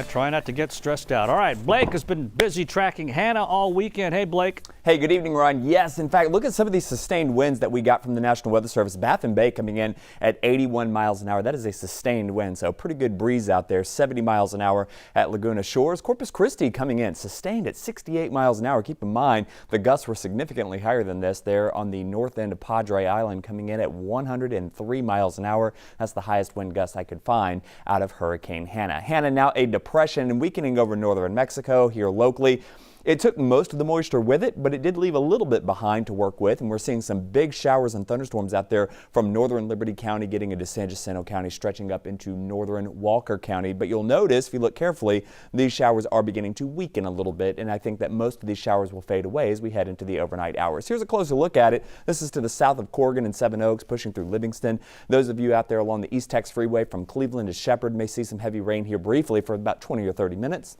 Try not to get stressed out. All right, Blake has been busy tracking Hanna all weekend. Hey, Blake. Hey, good evening, Ron. Yes, in fact, look at some of these sustained winds that we got from the National Weather Service. Baffin Bay coming in at 81 miles an hour. That is a sustained wind, so pretty good breeze out there. 70 miles an hour at Laguna Shores. Corpus Christi coming in sustained at 68 miles an hour. Keep in mind, the gusts were significantly higher than this there on the north end of Padre Island, coming in at 103 miles an hour. That's the highest wind gust I could find out of Hurricane Hanna. Hanna now a depression and weakening over northern Mexico here locally. It took most of the moisture with it, but it did leave a little bit behind to work with, and we're seeing some big showers and thunderstorms out there from northern Liberty County getting into San Jacinto County, stretching up into northern Walker County. But you'll notice, if you look carefully, these showers are beginning to weaken a little bit, and I think that most of these showers will fade away as we head into the overnight hours. Here's a closer look at it. This is to the south of Corrigan and Seven Oaks, pushing through Livingston. Those of you out there along the East Tex Freeway from Cleveland to Shepherd may see some heavy rain here briefly for about 20 or 30 minutes.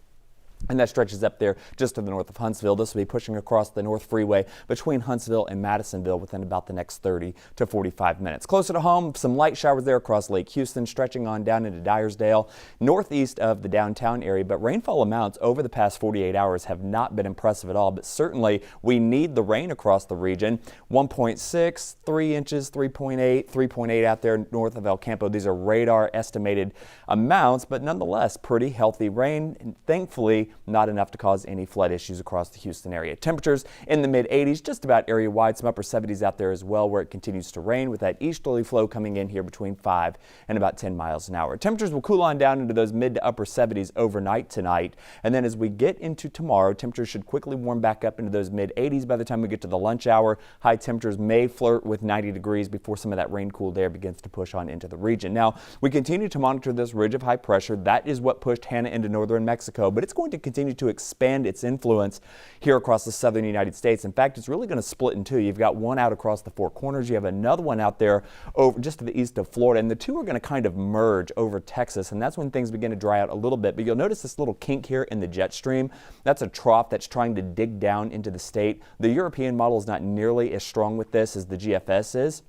And that stretches up there just to the north of Huntsville. This will be pushing across the North Freeway between Huntsville and Madisonville within about the next 30 to 45 minutes. Closer to home, some light showers there across Lake Houston, stretching on down into Dyersdale, northeast of the downtown area. But rainfall amounts over the past 48 hours have not been impressive at all. But certainly we need the rain across the region. 1.6, 3 inches, 3.8, 3.8 out there north of El Campo. These are radar estimated amounts, but nonetheless pretty healthy rain. And thankfully, not enough to cause any flood issues across the Houston area. Temperatures in the mid-80s, just about area-wide. Some upper 70s out there as well, where it continues to rain with that easterly flow coming in here between 5 and about 10 miles an hour. Temperatures will cool on down into those mid to upper 70s overnight tonight. And then as we get into tomorrow, temperatures should quickly warm back up into those mid-80s by the time we get to the lunch hour. High temperatures may flirt with 90 degrees before some of that rain-cooled air begins to push on into the region. Now, we continue to monitor this ridge of high pressure. That is what pushed Hanna into northern Mexico, but it's going to continue to expand its influence here across the southern United States. In fact, it's really going to split in two. You've got one out across the Four Corners. You have another one out there over just to the east of Florida, and the two are going to kind of merge over Texas, and that's when things begin to dry out a little bit. But you'll notice this little kink here in the jet stream. That's a trough that's trying to dig down into the state. The European model is not nearly as strong with this as the GFS is.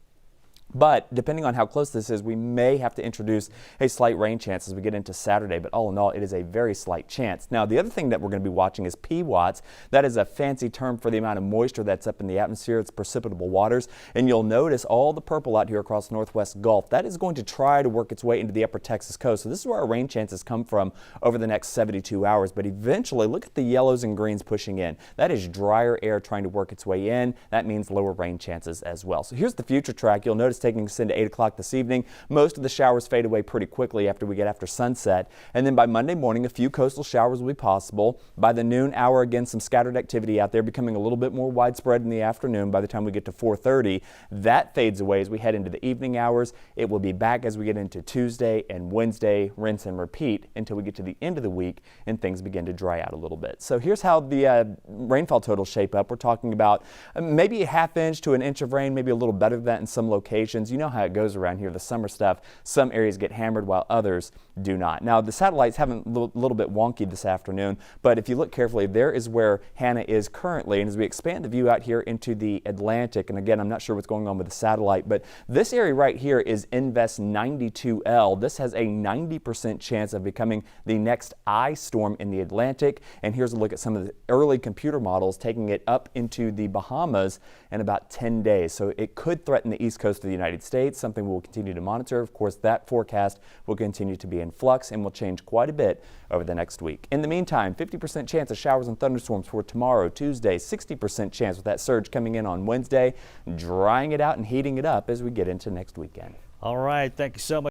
But depending on how close this is, we may have to introduce a slight rain chance as we get into Saturday. But all in all, it is a very slight chance. Now, the other thing that we're going to be watching is PWatts. That is a fancy term for the amount of moisture that's up in the atmosphere. It's precipitable waters. And you'll notice all the purple out here across Northwest Gulf. That is going to try to work its way into the upper Texas coast. So this is where our rain chances come from over the next 72 hours. But eventually, look at the yellows and greens pushing in. That is drier air trying to work its way in. That means lower rain chances as well. So here's the future track. You'll notice taking us into 8 o'clock this evening. Most of the showers fade away pretty quickly after we get after sunset. And then by Monday morning, a few coastal showers will be possible. By the noon hour, again, some scattered activity out there, becoming a little bit more widespread in the afternoon. By the time we get to 4:30, that fades away as we head into the evening hours. It will be back as we get into Tuesday and Wednesday, rinse and repeat until we get to the end of the week and things begin to dry out a little bit. So here's how the rainfall totals shape up. We're talking about maybe a half inch to an inch of rain, maybe a little better than that in some locations. You know how it goes around here, the summer stuff. Some areas get hammered while others do not. Now, the satellites have a little bit wonky this afternoon, but if you look carefully, there is where Hanna is currently. And as we expand the view out here into the Atlantic, and again, I'm not sure what's going on with the satellite, but this area right here is Invest 92L. This has a 90% chance of becoming the next I storm in the Atlantic. And here's a look at some of the early computer models taking it up into the Bahamas in about 10 days. So it could threaten the east coast of the United States, something we'll continue to monitor. Of course, that forecast will continue to be in flux and will change quite a bit over the next week. In the meantime, 50% chance of showers and thunderstorms for tomorrow, Tuesday, 60% chance with that surge coming in on Wednesday, drying it out and heating it up as we get into next weekend. All right. Thank you so much.